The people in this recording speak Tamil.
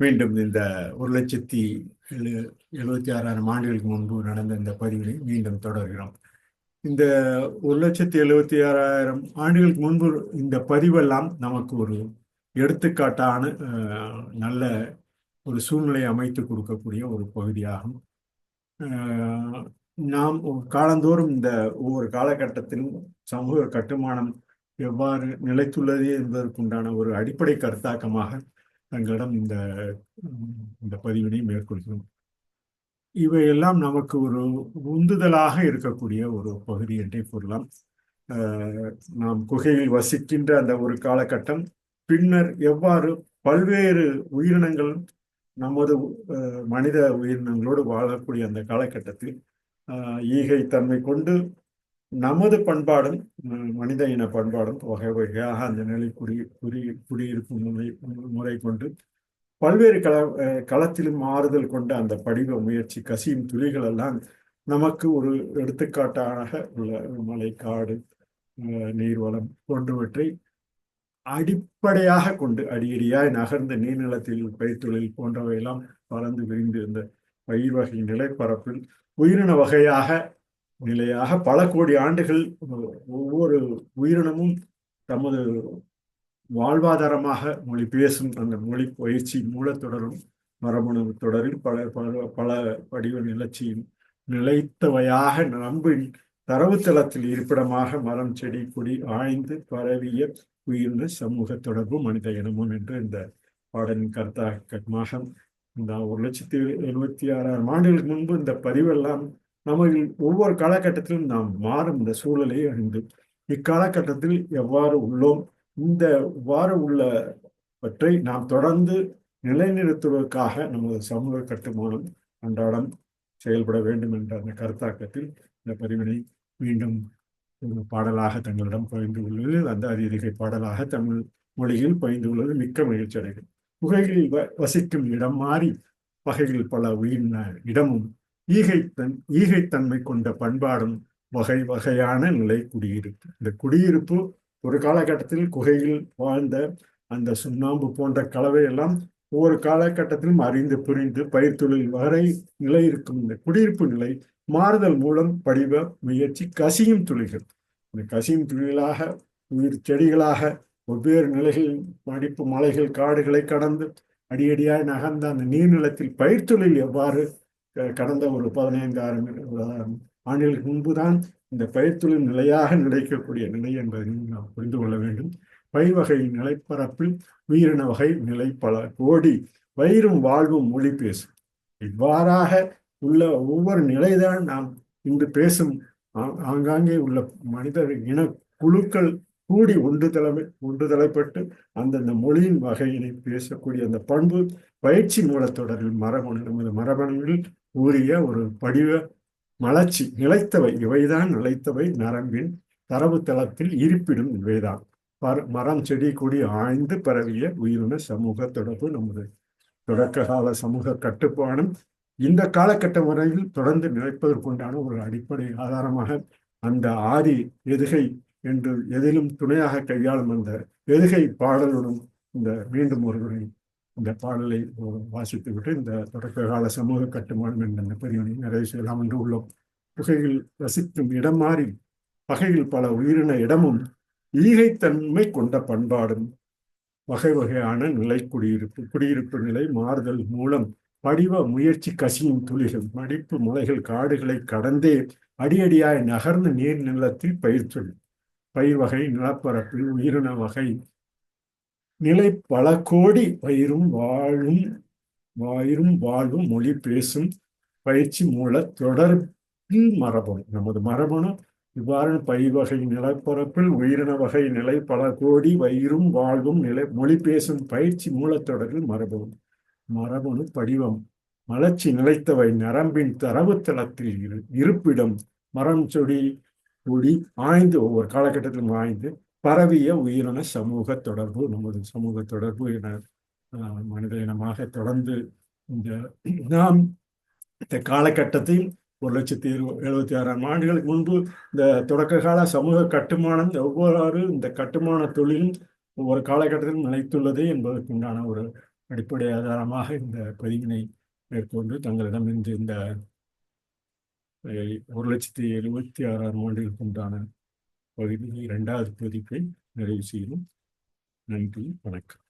மீண்டும் இந்த 1,76,000 ஆண்டுகளுக்கு முன்பு நடந்த இந்த பதிவினை மீண்டும் தொடர்கிறோம். இந்த 1,76,000 ஆண்டுகளுக்கு முன்பு இந்த பதிவெல்லாம் நமக்கு ஒரு எடுத்துக்காட்டான நல்ல ஒரு சூழ்நிலை அமைத்து கொடுக்கக்கூடிய ஒரு பகுதியாகும். நாம் காலந்தோறும் இந்த ஒவ்வொரு காலகட்டத்திலும் சமூக கட்டுமானம் எவ்வாறு நிலைத்துள்ளது என்பதற்குண்டான ஒரு அடிப்படை கருத்தாக்கமாக தங்களிடம் இந்த பதிவினை மேற்கொள்கிறோம். இவையெல்லாம் நமக்கு ஒரு உந்துதலாக இருக்கக்கூடிய ஒரு பகுதி என்றே கூறலாம். நாம் குகையில் வசிக்கின்ற அந்த ஒரு காலகட்டம், பின்னர் எவ்வாறு பல்வேறு உயிரினங்கள் நமது மனித உயிரினங்களோடு வாழக்கூடிய அந்த காலகட்டத்தில் ஈகை தன்மை கொண்டு நமது பண்பாடும் மனித இன பண்பாடும் வகை வகையாக அந்த நிலை குடியிருப்பு முறை கொண்டு பல்வேறு களத்திலும் மாறுதல் கொண்ட அந்த படிவ முயற்சி கசியும் துளிகள் எல்லாம் நமக்கு ஒரு எடுத்துக்காட்டாக உள்ள மலை, காடு, நீர்வளம் போன்றவற்றை அடிப்படையாக கொண்டு அடியடியாய் நகர்ந்த நீர்நிலத்தில் பயிர்த்தொழில் போன்றவையெல்லாம் பறந்து விரிந்து இந்த பயிர் வகை நிலைப்பரப்பில் உயிரின வகையாக நிலையாக பல கோடி ஆண்டுகள் ஒவ்வொரு உயிரினமும் தமது வாழ்வாதாரமாக மொழி பேசும் அந்த மொழி பயிற்சி மூலத்தொடரும் மரபணு தொடரில் பல பல பல வடிவ நிலச்சியின் நிலைத்தவையாக நம்பின் தரவுத்தளத்தில் இருப்பிடமாக மரம், செடி, கொடி ஆய்ந்து பரவிய உயிரின சமூக தொடர்பு மனித இனமும் என்று இந்த பாடலின் கருத்தாக இந்த 1,76,000 ஆண்டுகளுக்கு முன்பு இந்த பதிவெல்லாம் நமக்கு ஒவ்வொரு காலகட்டத்திலும் நாம் மாறும் இந்த சூழலை அறிந்து இக்காலகட்டத்தில் எவ்வாறு உள்ளோம், இந்த இவ்வாறு உள்ளவற்றை நாம் தொடர்ந்து நிலைநிறுத்துவதற்காக நமது சமூக கட்டுமானம் அன்றாடம் செயல்பட வேண்டும் என்ற அந்த கருத்தாக்கத்தில் இந்த பதிவினை மீண்டும் ஒரு பாடலாக தங்களிடம் பகிர்ந்து கொள்வது, அந்த அதிகை பாடலாக தமிழ் மொழியில் பகிர்ந்து கொள்வது மிக்க மகிழ்ச்சி அடைகிறது. குகைகளில் வசிக்கும் இடம் மாறி வகைகள் பல உயிரின இடமும் ஈகைத்தன்மை கொண்ட பண்பாடும் வகை வகையான நிலை குடியிருப்பு. இந்த குடியிருப்பு ஒரு காலகட்டத்தில் குகையில் வாழ்ந்த அந்த சுண்ணாம்பு போன்ற கலவையெல்லாம் ஒவ்வொரு காலகட்டத்திலும் அறிந்து புரிந்து பயிர் தொழில் வரை நிலை இருக்கும் இந்த குடியிருப்பு நிலை மாறுதல் மூலம் படிவ முயற்சி கசியும் துளிகள். இந்த கசியும் துளிகளாக உயிர் செடிகளாக வெவ்வேறு நிலைகளில் மடிப்பு மலைகள், காடுகளை கடந்து அடியடியாய் நகர்ந்த அந்த நீர்நிலத்தில் பயிர் தொழில் எவ்வாறு கடந்த ஒரு 15,000 ஆண்டுகளுக்கு முன்புதான் இந்த பயிர் தொழில் நிலையாக நிலைக்கக்கூடிய நிலை என்பதை நாம் புரிந்து கொள்ள வேண்டும். பயிர் வகை நிலைப்பரப்பில் உயிரின வகை நிலை பல கோடி வயிறும் வாழ்வும் மொழி பேசும். இவ்வாறாக உள்ள ஒவ்வொரு நிலைதான் நாம் இன்று பேசும் ஆங்காங்கே உள்ள மனித இன குழுக்கள் கூடி ஒன்றுதலைப்பட்டு அந்தந்த மொழியின் வகையினை பேசக்கூடிய அந்த பண்பு பயிற்சி மூலத்தொடரில் நமது மரபணுவில் ஊறிய ஒரு படிவ மலர்ச்சி நிலைத்தவை. இவைதான் நிலைத்தவை நரம்பின் தரவுத்தளத்தில் இருப்பிடும் இவைதான். மரம், செடி, கொடி ஆய்ந்து பரவிய உயிரின சமூக தொடர்பு நமது தொடக்க கால சமூக கட்டுப்பாடும் இந்த காலகட்ட முறையில் தொடர்ந்து நிலைப்பதற்குண்டான ஒரு அடிப்படை ஆதாரமாக அந்த ஆதி எதுகை என்று எதிலும் துணையாக கையாளும் அந்த எதுகை பாடலுடன் இந்த மீண்டும் ஒருவரை இந்த பாடலை வாசித்து விட்டு இந்த தொடக்க கால சமூக கட்டுமானம் என்ற அந்த பிரிவினை நிறைவு செய்யலாம் என்று உள்ளோம். குகையில் வசிக்கும் இடம் மாறி வகையில் பல உயிரின இடமும் ஈகைத்தன்மை கொண்ட பண்பாடும் வகை வகையான நிலை குடியிருப்பு நிலை மாறுதல் மூலம் படிவ முயற்சி கசியும் துளிகள் மடிப்பு மலைகள் காடுகளை கடந்தே அடியடியாய் நகர்ந்த நீர்நிலத்தில் பயிர் வகை நிலப்பரப்பில் உயிரின வகை நிலை பல கோடி வயிறும் வாழ்வும் மொழி பேசும் பயிற்சி மூல தொடர்பில் மரபணு நமது மரபணு இவ்வாறு பயிர் வகை நிலப்பரப்பில் உயிரின வகை நிலை பல கோடி வயிறும் வாழ்வும் மொழி பேசும் பயிற்சி மூலத்தொடரில் மரபணு படிவம் மலர்ச்சி நிலைத்தவை நரம்பின் தரவுத்தளத்தில் இருப்பிடம் மரம், செடி, கொடி ஆய்ந்து ஒவ்வொரு காலகட்டத்திலும் ஆய்ந்து பரவிய உயிரின சமூக தொடர்பு நமது சமூக தொடர்பு என மனித இனமாக தொடர்ந்து நாம் இந்த காலகட்டத்தில் 1,76,000 ஆண்டுகளுக்கு முன்பு இந்த தொடக்க கால சமூக கட்டுமானம் எவ்வாறு இந்த கட்டுமான தொழிலும் ஒவ்வொரு காலகட்டத்திலும் நிலைத்துள்ளது என்பதற்குண்டான ஒரு அடிப்படை ஆதாரமாக இந்த பதிவினை மேற்கொண்டு தங்களிடமிருந்து இந்த 1,76,000 ஆண்டுகளுக்கு உண்டான பகுதி 2வது பதிப்பை நிறைவு செய்யும். நன்றி, வணக்கம்.